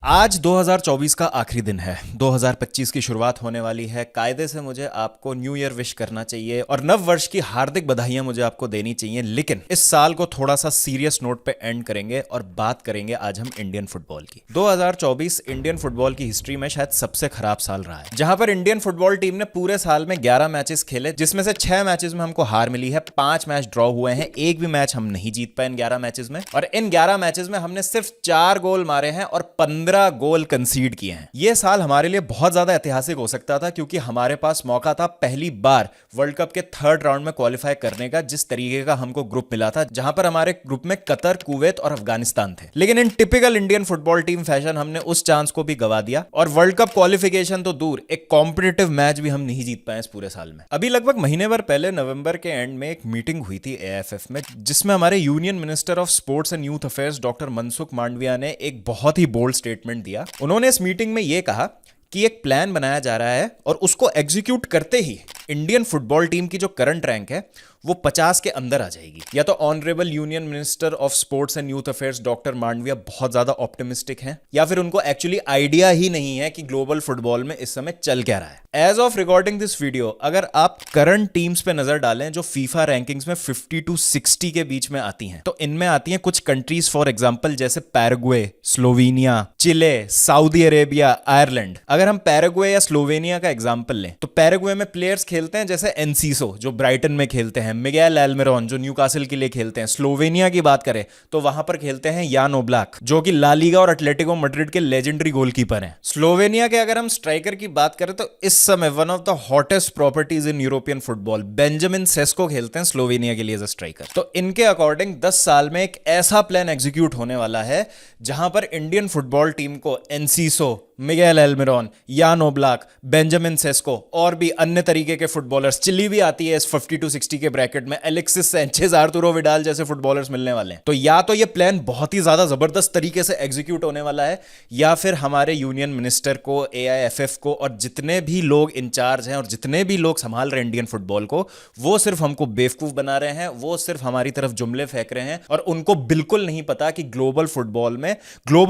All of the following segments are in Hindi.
आज 2024 का आखिरी दिन है। 2025 की शुरुआत होने वाली है। कायदे से मुझे आपको न्यू ईयर विश करना चाहिए और नव वर्ष की हार्दिक बधाइयां मुझे आपको देनी चाहिए, लेकिन इस साल को थोड़ा सा सीरियस नोट पे एंड करेंगे और बात करेंगे आज हम इंडियन फुटबॉल की। 2024 इंडियन फुटबॉल की हिस्ट्री में शायद सबसे खराब साल रहा है, जहां पर इंडियन फुटबॉल टीम ने पूरे साल में 11 मैचेस खेले, जिसमें से 6 मैचेस में हमको हार मिली है, 5 मैच ड्रॉ हुए हैं, एक भी मैच हम नहीं जीत पाए इन 11 मैचेस में। और इन 11 मैचेस में हमने सिर्फ 4 गोल मारे हैं और 15 गोल कंसीड किए हैं। यह साल हमारे लिए बहुत ज्यादा ऐतिहासिक हो सकता था, क्योंकि हमारे पास मौका था पहली बार वर्ल्ड कप के थर्ड राउंड में क्वालिफाई करने का, जिस तरीके का हमको ग्रुप मिला था, जहां पर हमारे ग्रुप में कतर, कुवैत और अफगानिस्तान थे। लेकिन इन typical Indian football team fashion हमने उस चांस को भी गवा दिया और वर्ल्ड कप क्वालिफिकेशन तो दूर, एक कॉम्पिटिटिव मैच भी हम नहीं जीत पाए इस पूरे साल में। अभी लगभग महीने भर पहले नवंबर के एंड में एक मीटिंग हुई थी एएफएफ में, जिसमें हमारे union minister of sports and youth affairs doctor Mansukh Mandaviya ने एक बहुत ही बोल्ड स्टेटमेंट दिया। उन्होंने इस मीटिंग में यह कहा कि एक प्लान बनाया जा रहा है और उसको एग्जीक्यूट करते ही इंडियन फुटबॉल टीम की जो करंट रैंक है वो 50 के अंदर आ जाएगी। या तो honourable union minister of sports and youth affairs doctor Mandaviya बहुत ज्यादा ऑप्टिमिस्टिक हैं, या फिर उनको एक्चुअली आइडिया ही नहीं है कि ग्लोबल फुटबॉल में इस समय चल क्या रहा है। As of recording this video, अगर आप करंट टीम्स पे नजर डालें जो फीफा रैंकिंग्स में 50 to 60 के बीच में आती हैं, तो इनमें आती हैं कुछ कंट्रीज, फॉर एग्जांपल जैसे पैराग्वे, स्लोवेनिया, चिले, सऊदी अरेबिया, आयरलैंड। अगर हम पैराग्वे या स्लोवेनिया का एग्जांपल लें, तो पैराग्वे में प्लेयर्स खेलते हैं जैसे एनसीसो जो ब्राइटन में खेलते हैं, मिगेल एल्मिरोन जो न्यूकासल के लिए खेलते हैं। स्लोवेनिया की बात करें तो वहां पर खेलते हैं यान ओब्लाक, जो कि ला लीगा और एटलेटिको मैड्रिड के लेजेंडरी गोलकीपर हैं। स्लोवेनिया के अगर हम स्ट्राइकर की बात करें तो इस समय one of the hottest properties in European football, Benjamin Sesko खेलते हैं स्लोवेनिया के लिए एज अ स्ट्राइकर। तो इनके अकॉर्डिंग 10 साल में एक ऐसा प्लान एग्जीक्यूट होने वाला है जहां पर इंडियन फुटबॉल टीम को एनसीसो, मिगेल एल्मिरोन, यान ओब्लाक, बेंजामिन सेस्को और भी अन्य तरीके के फुटबॉलर्स, चिली भी आती है इस 50 to 60 के ब्रैकेट में, एलेक्सिस सैंचेज, आर्तुरो विडाल जैसे फुटबॉलर्स मिलने वाले हैं। तो या तो ये प्लान बहुत ही ज्यादा जबरदस्त तरीके से एग्जीक्यूट होने वाला है, या फिर हमारे यूनियन मिनिस्टर को, एआईएफएफ को और जितने भी लोग इंचार्ज हैं और जितने भी लोग संभाल रहे हैं इंडियन फुटबॉल को, वो सिर्फ हमको बेवकूफ बना रहे हैं, वो सिर्फ हमारी तरफ जुमले फेंक रहे हैं और उनको बिल्कुल नहीं पता कि ग्लोबल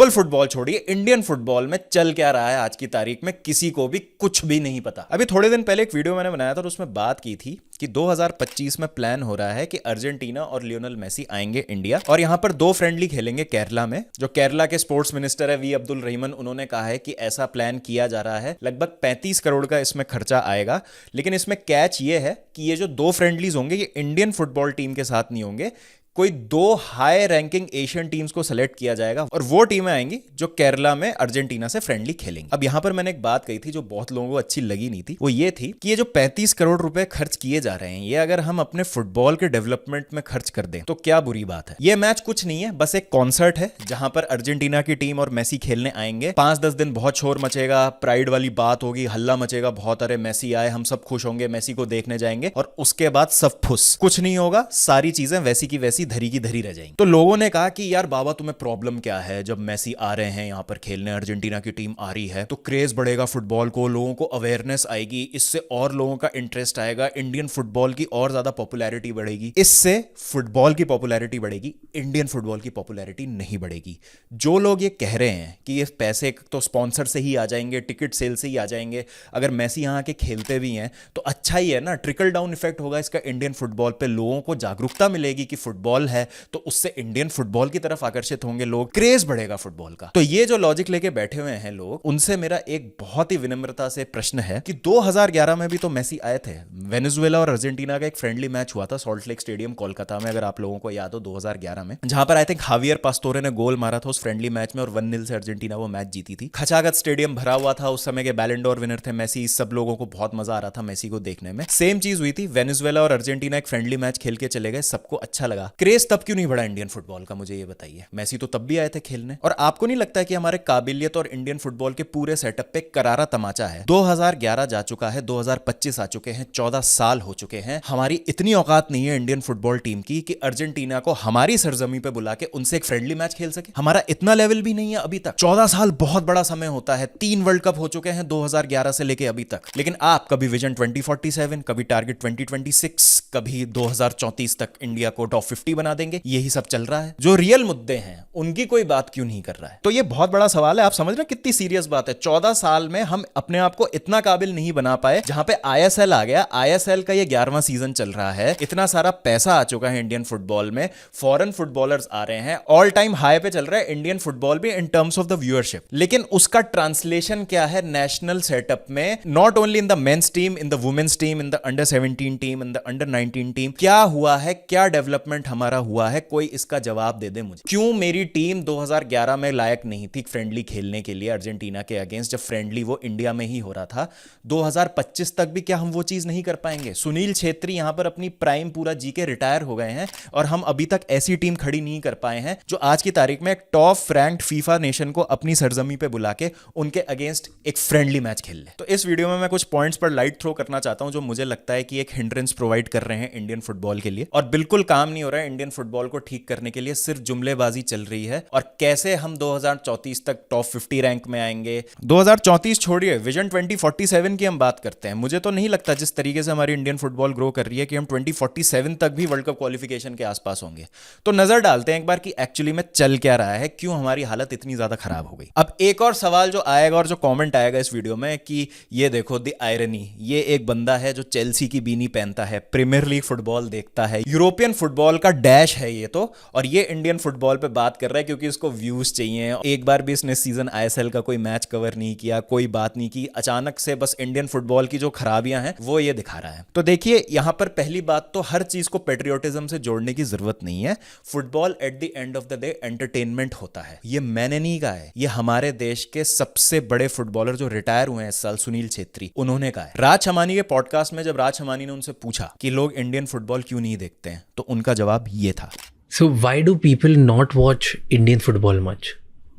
फुटबॉल छोड़िए, इंडियन फुटबॉल में चल क्या रहा है आज की तारीख में किसी को भी कुछ भी नहीं पता। अभी थोड़े दिन पहले एक वीडियो मैंने बनाया था और उसमें बात की थी कि 2025 में प्लान हो रहा है कि अर्जेंटीना और लियोनेल मेसी आएंगे इंडिया और यहां पर 2 फ्रेंडली खेलेंगे केरला में। जो केरला के स्पोर्ट्स मिनिस्टर है वी अब्दुल रहीमन, उन्होंने कहा है कि ऐसा प्लान किया जा रहा है, लगभग 35 करोड़ का इसमें खर्चा आएगा। लेकिन इसमें कैच ये है कि ये जो 2 फ्रेंडलीज होंगे ये इंडियन फुटबॉल टीम के साथ नहीं होंगे, कोई 2 हाई रैंकिंग एशियन टीम्स को सेलेक्ट किया जाएगा और वो टीमें आएंगी जो केरला में अर्जेंटीना से फ्रेंडली खेलेंगी। अब यहां पर मैंने एक बात कही थी जो बहुत लोगों को अच्छी लगी नहीं थी, वो ये थी कि ये जो 35 करोड़ रुपए खर्च किए जा रहे हैं, ये अगर हम अपने फुटबॉल के डेवलपमेंट में खर्च कर दें तो क्या बुरी बात है। ये मैच कुछ नहीं है, बस एक कॉन्सर्ट है जहां पर अर्जेंटीना की टीम और मेसी खेलने आएंगे। 5-10 दिन बहुत शोर मचेगा, प्राइड वाली बात होगी, हल्ला मचेगा बहुत, अरे मेसी आए, हम सब खुश होंगे, मेसी को देखने जाएंगे, और उसके बाद सब फुस, कुछ नहीं होगा, सारी चीजें वैसी की वैसी धरी की धरी रह जाएंगी। तो लोगों ने कहा कि यार बाबा तुम्हें प्रॉब्लम क्या है, जब मेसी आ रहे हैं यहां पर खेलने, अर्जेंटीना की टीम आ रही है तो क्रेज बढ़ेगा फुटबॉल को, लोगों को अवेयरनेस आएगी, इससे और लोगों का इंटरेस्ट आएगा, इंडियन फुटबॉल की और ज्यादा पॉपुलैरिटी बढ़ेगी, इससे फुटबॉल की पॉपुलैरिटी बढ़ेगी, इंडियन फुटबॉल की पॉपुलैरिटी नहीं बढ़ेगी। जो लोग ये कह रहे हैं कि ये पैसे तो स्पॉन्सर से ही आ जाएंगे, टिकट सेल से ही आ जाएंगे, अगर मेसी यहां के खेलते भी हैं तो अच्छा ही है ना, ट्रिकल डाउन इफेक्ट होगा इसका इंडियन फुटबॉल पे, लोगों को जागरूकता मिलेगी कि फुटबॉल है तो उससे इंडियन फुटबॉल की तरफ आकर्षित होंगे लोग, क्रेज बढ़ेगा फुटबॉल का। तो ये जो लॉजिक लेके बैठे हुए हैं लोग, उनसे मेरा एक बहुत ही विनम्रता से प्रश्न है कि 2011 में भी तो मेसी आए थे, वेनेजुएला और अर्जेंटीना का एक फ्रेंडली मैच हुआ था सॉल्ट लेक स्टेडियम कोलकाता में, अगर आप लोगों को याद हो 2011 में, जहां पर आई थिंक हावियर पास्तोरे ने गोल मारा था उस फ्रेंडली मैच में और 1-0 से अर्जेंटीना वो मैच जीती थी। खचाखच स्टेडियम भरा हुआ था, उस समय के बैलन डोर विनर थे मेसी, सब लोगों को बहुत मजा आ रहा था मेसी को देखने में। सेम चीज हुई थी, वेनेजुएला और अर्जेंटीना एक फ्रेंडली मैच खेल के चले गए, सबको अच्छा लगा, क्रेज तब क्यों नहीं बढ़ा इंडियन फुटबॉल का, मुझे ये बताइए। मेसी तो तब भी आए थे खेलने। और आपको नहीं लगता कि हमारे काबिलियत और इंडियन फुटबॉल के पूरे सेटअप पे करारा तमाचा है। 2011 जा चुका है, 2025 आ चुके हैं, 14 साल हो चुके हैं, हमारी इतनी औकात नहीं है इंडियन फुटबॉल टीम की कि अर्जेंटीना को हमारी सरजमी पे बुला के उनसे एक फ्रेंडली मैच खेल सके। हमारा इतना लेवल भी नहीं है अभी तक। 14 साल बहुत बड़ा समय होता है, 3 वर्ल्ड कप हो चुके हैं 2011 से लेके अभी तक। लेकिन आप कभी विजन 2047, कभी टारगेट 2026, कभी 2034 तक इंडिया को टॉप 50 बना देंगे, यही सब चल रहा है। जो रियल मुद्दे हैं उनकी कोई बात क्यों नहीं कर रहा है? तो ये बहुत बड़ा सवाल है। आप समझ रहे हैं कितनी सीरियस बात है? 14 साल में हम अपने आप को इतना काबिल नहीं बना पाए, जहां पे आईएसएल आ गया। आईएसएल का ये 11वां सीजन चल रहा है, इतना सारा पैसा आ चुका है इंडियन फुटबॉल में, फॉरेन फुटबॉलर्स आ रहे हैं, ऑल टाइम हाई पे चल रहा है इंडियन फुटबॉल भी in terms of the viewership. लेकिन उसका ट्रांसलेशन क्या है नेशनल सेटअप में? Not only in the men's team, in the women's team, in the under 17 team, in the under 19 team. क्या हुआ है? क्या डेवलपमेंट हमारा हुआ है? कोई इसका जवाब दे दे मुझे। क्यों मेरी टीम 2011 में लायक नहीं थी फ्रेंडली खेलने के लिए अर्जेंटीना के अगेंस्ट, जब फ्रेंडली वो इंडिया में ही हो रहा था? 2025 तक भी क्या हम वो चीज नहीं कर पाएंगे? सुनील छेत्री यहां पर अपनी प्राइम पूरा जी के रिटायर हो गए हैं और हम अभी तक ऐसी टीम खड़ी नहीं कर पाए हैं जो आज की तारीख में एक टॉप रैंक्ड फीफा नेशन को अपनी सरजमी पे बुला के उनके अगेंस्ट एक फ्रेंडली मैच खेल ले। तो इस वीडियो में मैं कुछ पॉइंट्स पर लाइट थ्रो करना चाहता हूं जो मुझे लगता है कि एक हिंड्रेंस प्रोवाइड कर रहे हैं इंडियन फुटबॉल के लिए, और बिल्कुल काम नहीं हो रहा है इंडियन फुटबॉल को ठीक करने के लिए, सिर्फ जुमलेबाजी चल रही है। और कैसे हम 2034 तक टॉप 50 रैंक में आएंगे? 2034 छोड़िए, विजन 2047 की हम बात करते हैं। मुझे तो नहीं लगता जिस तरीके से हमारी इंडियन फुटबॉल ग्रो कर रही है कि हम 2047 तक भी वर्ल्ड कप क्वालिफिकेशन के आसपास होंगे। तो नजर डालते हैं एक बार कि एक्चुअली में चल क्या रहा है, क्यों हमारी हालत इतनी ज्यादा खराब हो गई। अब एक और सवाल जो आएगा और जो कमेंट आएगा इस वीडियो में कि ये देखो द आयरनी, ये एक बंदा है जो चेल्सी की बीनी पहनता है, प्रीमियर लीग फुटबॉल देखता है, यूरोपियन फुटबॉल का डैश है ये तो, और ये इंडियन फुटबॉल पे बात कर रहा है क्योंकि इसको व्यूज चाहिए। एक बार भी इसने सीजन आईएसएल का कोई मैच कवर नहीं किया, कोई बात नहीं की, अचानक से बस इंडियन फुटबॉल की जो खराबियां हैं वो ये दिखा रहा है। तो देखिए यहां पर पहली बात तो हर चीज को पेट्रियोटिज्म से जोड़ने की जरूरत नहीं है। Football eight the end of the day entertainment होता है, ये मैंने नहीं कहा है, ये हमारे देश के सबसे बड़े फुटबॉलर जो रिटायर हुए हैं इस साल, सुनील छेत्री, उन्होंने कहा है। राज हमानी के पॉडकास्ट में जब राज हमानी ने उनसे पूछा कि लोग इंडियन फुटबॉल क्यों नहीं देखते हैं, तो उनका जवाब ये था। So why do people not watch Indian football much?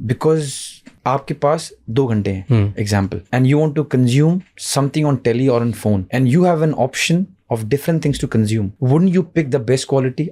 Because आपके पास 2 घंटे हैं example, and you want to consume something on telly और on phone, and you have an option of different things to consume. Wouldn't you pick the best quality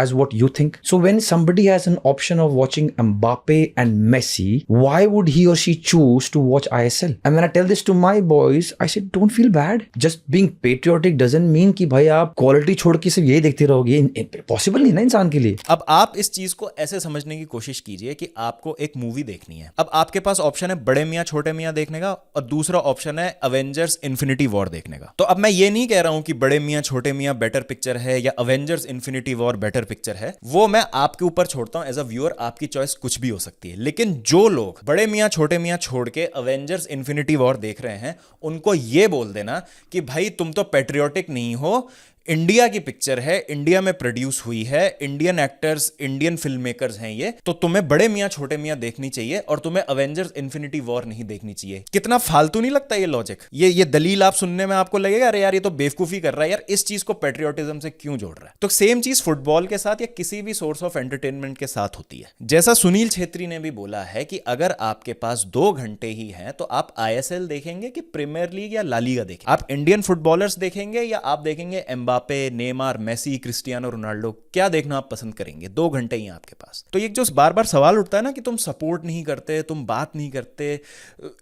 as what you think? So when somebody has an option of watching Mbappe and Messi, why would he or she choose to watch ISL? And when I tell this to my boys, I said, don't feel bad. Just being patriotic doesn't mean कि भाई आप quality छोड़ के सिर्फ यही देखते रहोगे। Possible नहीं ना इंसान के लिए। अब आप इस चीज को ऐसे समझने की कोशिश कीजिए कि आपको एक मूवी देखनी है। अब आपके पास ऑप्शन है बड़े मियाँ छोटे मियाँ देखने का, और दूसरा ऑप्शन है अवेंजर्स इन्फिनिटी वॉर देखने का। तो अब मैं ये नहीं कह रहा हूं कि बड़े मियां छोटे मियां बेटर पिक्चर है या Avengers infinity war better picture है, वो मैं आपके ऊपर छोड़ता हूं। एज अ व्यूअर आपकी चॉइस कुछ भी हो सकती है। लेकिन जो लोग बड़े मियां छोटे मियां छोड़ के अवेंजर्स इन्फिनिटी वॉर देख रहे हैं, उनको ये बोल देना कि भाई तुम तो पेट्रियोटिक नहीं हो, इंडिया की पिक्चर है, इंडिया में प्रोड्यूस हुई है, Indian actors, Indian film makers हैं ये, तो तुम्हें बड़े मियां छोटे मियां देखनी चाहिए और तुम्हें अवेंजर्स इन्फिनिटी वॉर नहीं देखनी चाहिए। कितना फालतू नहीं लगता ये लॉजिक? ये दलील आप सुनने में आपको लगेगा अरे यार ये तो बेवकूफी कर रहा है यार, इस चीज को पेट्रियोटिज्म से क्यों जोड़ रहा है? तो सेम चीज फुटबॉल के साथ या किसी भी सोर्स ऑफ एंटरटेनमेंट के साथ होती है। जैसा सुनील छेत्री ने भी बोला है कि अगर आपके पास 2 घंटे ही हैं तो आप आईएसएल देखेंगे कि प्रीमियर लीग या ला लीगा देखेंगे? आप इंडियन फुटबॉलर्स देखेंगे या आप देखेंगे Mbappe, Neymar, Messi, Cristiano Ronaldo? क्या देखना आप पसंद करेंगे? 2 घंटे ही आपके पास। तो ये जो बार बार सवाल उठता है ना कि तुम सपोर्ट नहीं करते, तुम बात नहीं करते,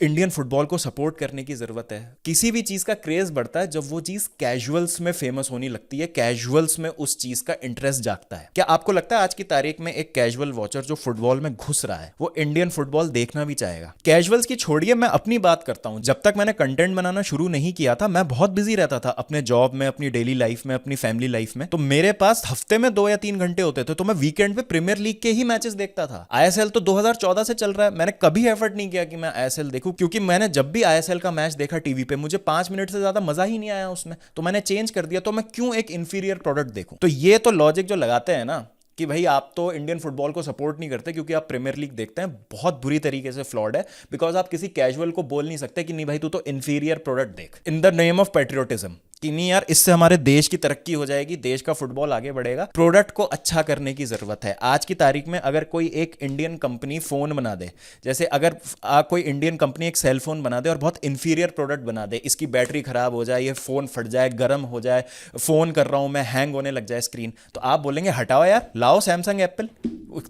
इंडियन फुटबॉल को सपोर्ट करने की जरूरत है। किसी भी चीज का क्रेज बढ़ता है जब वो चीज कैजुअल्स में फेमस होने लगती है, कैजुअल्स में उस चीज का इंटरेस्ट जागता है। क्या आपको लगता है आज की तारीख में एक कैजुअल वॉचर जो फुटबॉल में घुस रहा है वो इंडियन फुटबॉल देखना भी चाहेगा? कैजुअल्स की छोड़िए, मैं अपनी बात करता हूं। जब तक मैंने कंटेंट बनाना शुरू नहीं किया था, मैं बहुत बिजी रहता था अपने जॉब में, अपनी डेली लाइफ में, अपनी फैमिली लाइफ में। तो मेरे पास हफ्ते में 2 या 3 घंटे होते थे, तो मैं वीकेंड पे प्रीमियर लीग के ही मैचेस देखता था। आईएसएल तो 2014 से चल रहा है, मैंने कभी एफर्ट नहीं किया कि मैं आईएसएल देखूं, क्योंकि मैंने जब भी आईएसएल का मैच देखा टीवी पे, मुझे 5 मिनट से ज्यादा मजा ही नहीं आया उसमें, तो मैंने चेंज कर दिया। तो मैं क्यों एक इंफीरियर प्रोडक्ट देखूं? तो ये तो लॉजिक जो लगाते हैं ना कि भाई आप तो इंडियन फुटबॉल को सपोर्ट नहीं करते क्योंकि आप प्रीमियर लीग देखते हैं, बहुत बुरी तरीके से फ्लॉड है। बिकॉज आप किसी कैजुअल को बोल नहीं सकते कि नहीं भाई तू तो इंफीरियर प्रोडक्ट देख in the name of patriotism, कि नहीं यार इससे हमारे देश की तरक्की हो जाएगी, देश का फुटबॉल आगे बढ़ेगा। प्रोडक्ट को अच्छा करने की जरूरत है। आज की तारीख में अगर कोई एक इंडियन कंपनी फोन बना दे, जैसे अगर कोई इंडियन कंपनी एक सेल फोन बना दे और बहुत इंफीरियर प्रोडक्ट बना दे, इसकी बैटरी खराब हो जाए, ये फोन फट जाए, गर्म हो जाए, फोन कर रहा हूं मैं, हैंग होने लग जाए स्क्रीन, तो आप बोलेंगे हटाओ यार, लाओ सैमसंग, एप्पल,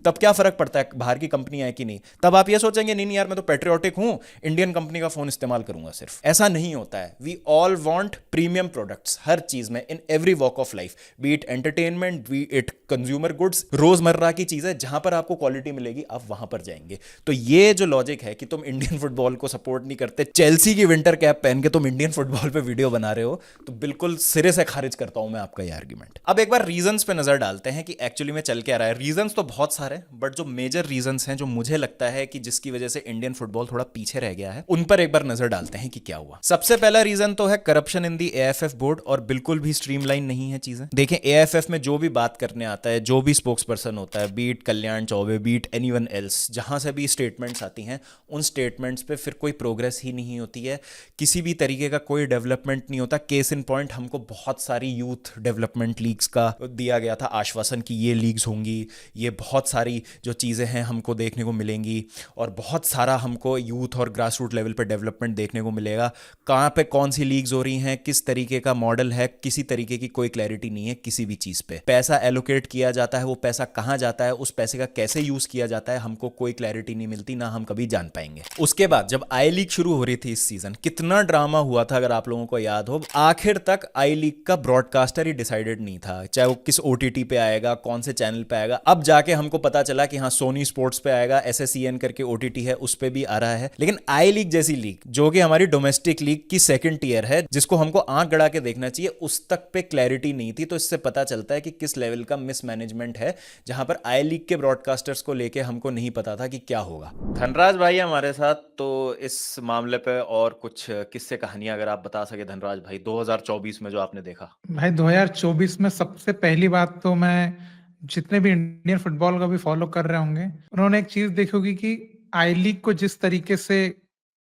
तब क्या फर्क पड़ता है बाहर की कंपनी है कि नहीं? तब आप ये सोचेंगे नहीं यार मैं तो पेट्रियोटिक हूं, इंडियन कंपनी का फोन इस्तेमाल करूंगा सिर्फ। ऐसा नहीं होता है। We all want premium product. Products, हर चीज में, in every walk of life, be it entertainment, be it consumer goods, रोजमर्रा की चीजें, जहां पर आपको क्वालिटी मिलेगी आप वहां पर जाएंगे। तो ये जो लॉजिक है कि तुम इंडियन फुटबॉल को सपोर्ट नहीं करते, चेल्सी की विंटर कैप पहन के तुम इंडियन फुटबॉल पे वीडियो बना रहे हो, तो बिल्कुल सिरे से खारिज करता हूं मैं आपका ये आर्ग्यूमेंट। अब एक बार रीजंस पे नजर डालते हैं कि एक्चुअली में चल क्या रहा है। रीजंस तो बहुत सारे, बट जो मेजर रीजंस हैं जो मुझे लगता है कि जिसकी वजह से इंडियन फुटबॉल थोड़ा पीछे रह गया है, उन पर एक बार नजर डालते हैं कि क्या हुआ। सबसे पहला रीजन तो है corruption in the AFF board, और बिल्कुल भी स्ट्रीमलाइन नहीं है चीजें। देखें, एएफएफ में जो भी बात करने आता है, जो भी स्पोक्स पर्सन होता है, बीट कल्याण चौबे, बीट एनीवन एल्स, जहां से भी स्टेटमेंट्स आती हैं, उन स्टेटमेंट्स पे फिर कोई प्रोग्रेस ही नहीं होती है, किसी भी तरीके का कोई डेवलपमेंट नहीं होता। केस इन पॉइंट, हमको बहुत सारी यूथ डेवलपमेंट लीग्स का दिया गया था आश्वासन कि ये लीग्स होंगी, ये बहुत सारी जो चीज़ें हैं हमको देखने को मिलेंगी, और बहुत सारा हमको यूथ और ग्रास रूट लेवल पे डेवलपमेंट देखने को मिलेगा। कहाँ पे कौन सी लीग्स हो रही हैं, किस तरीके का मॉडल है, किसी तरीके की कोई क्लैरिटी नहीं है किसी भी चीज़ पे। पैसा एलोकेट किया जाता है, वो पैसा कहाँ जाता है, उस पैसे का कैसे यूज़ किया जाता है, हमको कोई क्लैरिटी नहीं मिलती, ना हम कभी जान पाएंगे। उसके बाद जब आई लीग शुरू हो रही थी इस सीजन, कितना ड्रामा हुआ था अगर आप लोगों को याद हो। आखिर तक आई लीग का ब्रॉडकास्टर ही डिसाइडेड नहीं था, चाहे वो किस ओटीटी पे आएगा, कौन से चैनल पे आएगा। अब जाके हमको पता चला कि हाँ, सोनी स्पोर्ट्स पे आएगा, एसएससीएन करके ओटीटी है उस पे भी आ रहा है। लेकिन आई लीग जैसी लीग, जो कि हमारी डोमेस्टिक लीग की सेकंड टीयर है, जिसको हमको आंख गड़ा के देखना चाहिए, उस तक पे क्लैरिटी नहीं थी। तो इससे पता चलता है कि किस लेवल का मिसमैनेजमेंट है, जहां पर आई लीग के ब्रॉडकास्टर्स को लेके हमको नहीं पता था कि क्या होगा। धनराज भाई हमारे साथ, तो इस मामले पे और कुछ किस्से कहानियां अगर आप बता सके धनराज भाई, 2024 में जो आपने देखा। भाई 2024 में सबसे पहली बात तो मैं, जितने भी इंडियन फुटबॉल को भी फॉलो कर रहे होंगे, उन्होंने एक चीज देखी होगी कि आई लीग को जिस तरीके से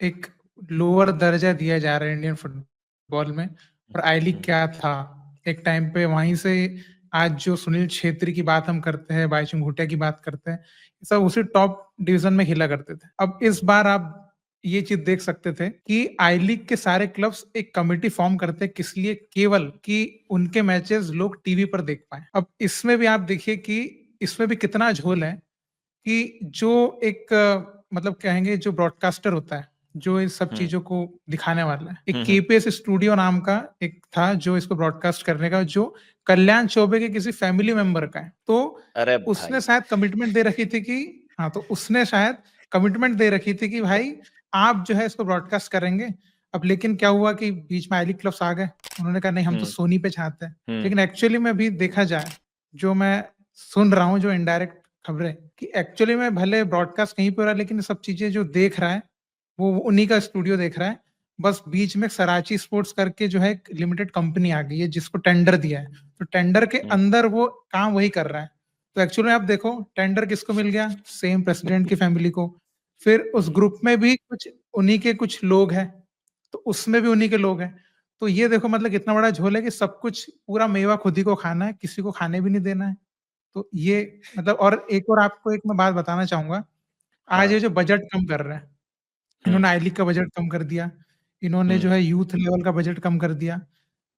एक लोअर दर्जा दिया जा रहा है इंडियन फुटबॉल में, और आई लीग क्या था एक टाइम पे, वहीं से आज जो सुनील छेत्री की बात हम करते हैं, बाईचुंग भूटिया की बात करते हैं, सब उसी टॉप डिवीजन में खेला करते थे। अब इस बार आप ये चीज देख सकते थे कि आई लीग के सारे क्लब्स एक कमेटी फॉर्म करते हैं, किस लिए? केवल कि उनके मैचेस लोग टीवी पर देख पाए। अब इसमें भी आप देखिए कि इसमें भी कितना झोल है कि जो एक मतलब कहेंगे जो ब्रॉडकास्टर होता है, जो इस सब चीजों को दिखाने वाला है, एक केपीएस स्टूडियो नाम का एक था जो इसको ब्रॉडकास्ट करने का, जो कल्याण चौबे के किसी फैमिली मेंबर का है। तो अरे उसने शायद कमिटमेंट दे रखी थी कि हाँ, तो उसने शायद कमिटमेंट दे रखी थी कि भाई आप जो है इसको ब्रॉडकास्ट करेंगे। अब लेकिन क्या हुआ कि बीच में आई लीग क्लब्स आ गए, उन्होंने कहा नहीं, हम तो सोनी पे चाहते हैं। लेकिन एक्चुअली में भी देखा जाए, जो मैं सुन रहा हूँ, जो इनडायरेक्ट खबरें, कि एक्चुअली में भले ब्रॉडकास्ट कहीं पे हो रहा है, लेकिन सब चीजें जो देख रहा है वो उन्हीं का स्टूडियो देख रहा है। बस बीच में सराची स्पोर्ट्स करके जो है एक लिमिटेड कंपनी आ गई है जिसको टेंडर दिया है, तो टेंडर के अंदर वो काम वही कर रहा है। तो एक्चुअली आप देखो टेंडर किसको मिल गया, सेम प्रेसिडेंट की फैमिली को। फिर उस ग्रुप में भी कुछ उन्हीं के कुछ लोग हैं, तो उसमें भी उन्हीं के लोग हैं। तो ये देखो मतलब कितना बड़ा झोल है कि सब कुछ पूरा मेवा खुद ही को खाना है, किसी को खाने भी नहीं देना है। तो ये मतलब, और एक और आपको एक मैं बात बताना चाहूंगा, आज ये जो बजट कम कर रहे हैं, इन्होंने आई लीग का बजट कम कर दिया, इन्होंने जो है यूथ लेवल का बजट कम कर दिया।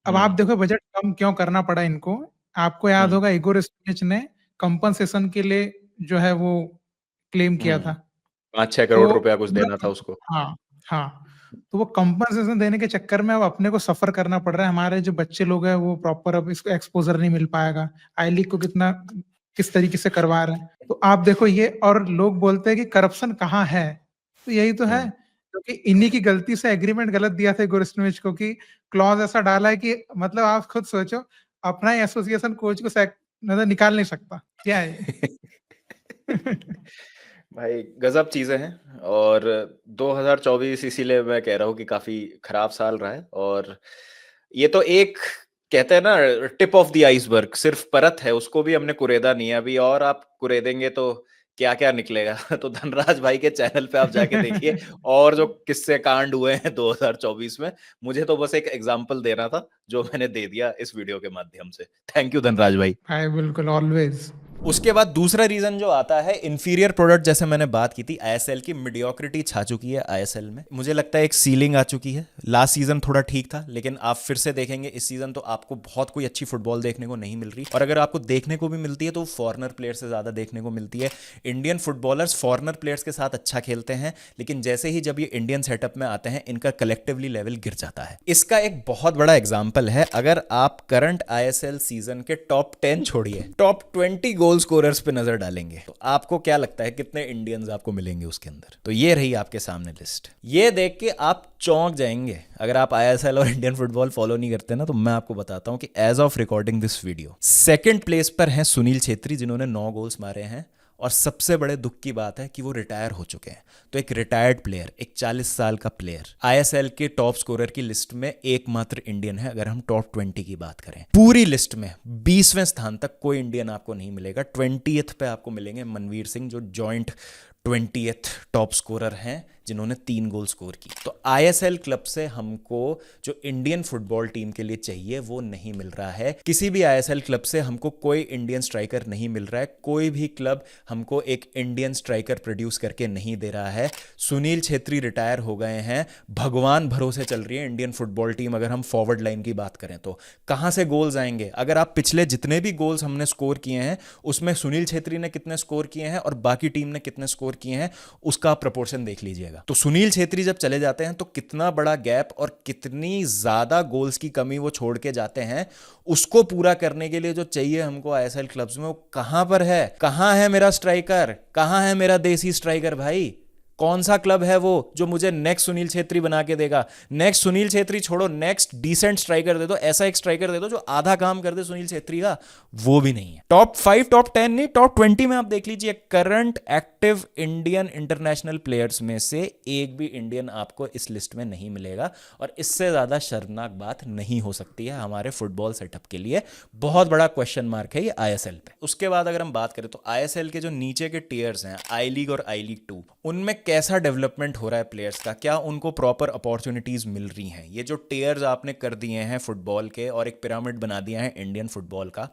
अब आप देखो बजट कम क्यों करना पड़ा इनको। आपको याद होगा इगोर स्टिमेच ने कंपनसेशन के लिए जो है वो क्लेम किया था, 5-6 करोड़ तो रुपया कुछ देना था उसको। हाँ, हाँ। तो वो कंपनसेशन देने के चक्कर में अब अपने को सफर करना पड़ रहा है, हमारे जो बच्चे लोग हैं वो प्रॉपर अब इसको एक्सपोजर नहीं मिल पाएगा। आई लीग को कितना किस तरीके से करवा रहे हैं, तो आप देखो ये, और लोग बोलते हैं कि करप्शन कहाँ है, तो यही तो है, क्योंकि इन्हीं की गलती से एग्रीमेंट गलत दिया था गोरिस्टोविच को, कि क्लॉज ऐसा डाला है कि मतलब आप खुद सोचो, अपना ही एसोसिएशन कोच को मतलब निकाल नहीं सकता, क्या है ये? भाई गजब चीजें हैं, और 2024 इसीलिए मैं कह रहा हूँ कि काफी खराब साल रहा है। और ये तो एक, कहते हैं ना, टिप ऑफ द आइसबर्ग, सिर्फ परत है, उसको भी हमने कुरेदा नहीं है अभी, और आप कुरेदेंगे तो क्या क्या निकलेगा। तो धनराज भाई के चैनल पे आप जाके देखिए और जो किस्से कांड हुए हैं 2024 में। मुझे तो बस एक एग्जांपल देना था जो मैंने दे दिया इस वीडियो के माध्यम से। थैंक यू धनराज भाई। हाय, बिल्कुल, ऑलवेज। उसके बाद दूसरा रीजन जो आता है इंफीरियर प्रोडक्ट, जैसे मैंने बात की थी आईएसएल की मीडियोक्रिटी छा चुकी है आईएसएल में। मुझे लगता है एक सीलिंग आ चुकी है। लास्ट सीजन थोड़ा ठीक था, लेकिन आप फिर से देखेंगे इस सीजन तो आपको बहुत कोई अच्छी फुटबॉल देखने को नहीं मिल रही, और अगर आपको देखने को भी मिलती है तो फॉरेनर प्लेयर से ज्यादा देखने को मिलती है। इंडियन फुटबॉलर्स फॉरेनर प्लेयर्स के साथ अच्छा खेलते हैं, लेकिन जैसे ही जब ये इंडियन सेटअप में आते हैं इनका कलेक्टिवली लेवल गिर जाता है। इसका एक बहुत बड़ा एग्जाम्पल है, अगर आप करंट आईएसएल सीजन के टॉप 10 छोड़िए, टॉप 20 गोल स्कोरर्स पे नजर डालेंगे तो आपको क्या लगता है कितने इंडियंस आपको मिलेंगे उसके अंदर? तो ये रही आपके सामने लिस्ट। ये देख के आप चौंक जाएंगे। अगर आप आईएसएल और इंडियन फुटबॉल फॉलो नहीं करते ना, तो मैं आपको बताता हूं कि as of recording this video second place पर हैं सुनील छेत्री, जिन्होंने 9 गोल्स मारे हैं, और सबसे बड़े दुख की बात है कि वो रिटायर हो चुके हैं। तो एक रिटायर्ड प्लेयर, एक 40 साल का प्लेयर आईएसएल के टॉप स्कोरर की लिस्ट में एकमात्र इंडियन है। अगर हम टॉप 20 की बात करें, पूरी लिस्ट में 20वें स्थान तक कोई इंडियन आपको नहीं मिलेगा। 20th पे आपको मिलेंगे मनवीर सिंह, जो जॉइंट 20th टॉप स्कोरर हैं, जिन्होंने 3 गोल स्कोर की। तो आईएसएल क्लब से हमको जो इंडियन फुटबॉल टीम के लिए चाहिए वो नहीं मिल रहा है। किसी भी आईएसएल क्लब से हमको कोई इंडियन स्ट्राइकर नहीं मिल रहा है। कोई भी क्लब हमको एक इंडियन स्ट्राइकर प्रोड्यूस करके नहीं दे रहा है। सुनील छेत्री रिटायर हो गए हैं, भगवान भरोसे चल रही है इंडियन फुटबॉल टीम। अगर हम फॉरवर्ड लाइन की बात करें तो कहां से गोल्स आएंगे? अगर आप पिछले जितने भी गोल्स हमने स्कोर किए हैं उसमें सुनील छेत्री ने कितने स्कोर किए हैं और बाकी टीम ने कितने स्कोर किए हैं, उसका प्रपोर्शन देख लीजिएगा। तो सुनील छेत्री जब चले जाते हैं तो कितना बड़ा गैप और कितनी ज्यादा गोल्स की कमी वो छोड़ के जाते हैं। उसको पूरा करने के लिए जो चाहिए हमको आईएसएल क्लब्स में, वो कहां पर है? कहां है मेरा स्ट्राइकर? कहां है मेरा देसी स्ट्राइकर भाई? कौन सा क्लब है वो जो मुझे नेक्स्ट सुनील छेत्री बना के देगा? नेक्स्ट सुनील छेत्री छोड़ो, नेक्स्ट डिसेंट स्ट्राइकर दे दो, ऐसा एक स्ट्राइकर दे दो जो आधा काम कर दे सुनील छेत्री का। वो भी नहीं है। टॉप 5 टॉप 10 नहीं, टॉप 20 में आप देख लीजिए, current active Indian international players में से एक भी इंडियन आपको इस लिस्ट में नहीं मिलेगा। और इससे ज्यादा शर्मनाक बात नहीं हो सकती है हमारे फुटबॉल सेटअप के लिए। बहुत बड़ा क्वेश्चन मार्क है ये आईएसएल पे। उसके बाद अगर हम बात करें तो आईएसएल के जो नीचे के टीयर्स हैं, आई लीग और आई लीग 2, उनमें कैसा डेवलपमेंट हो रहा है प्लेयर्स का? क्या उनको प्रॉपर अपॉर्चुनिटीज मिल रही हैं? ये जो टीयर्स आपने कर दिए हैं फुटबॉल के और एक पिरामिड बना दिया है इंडियन फुटबॉल का,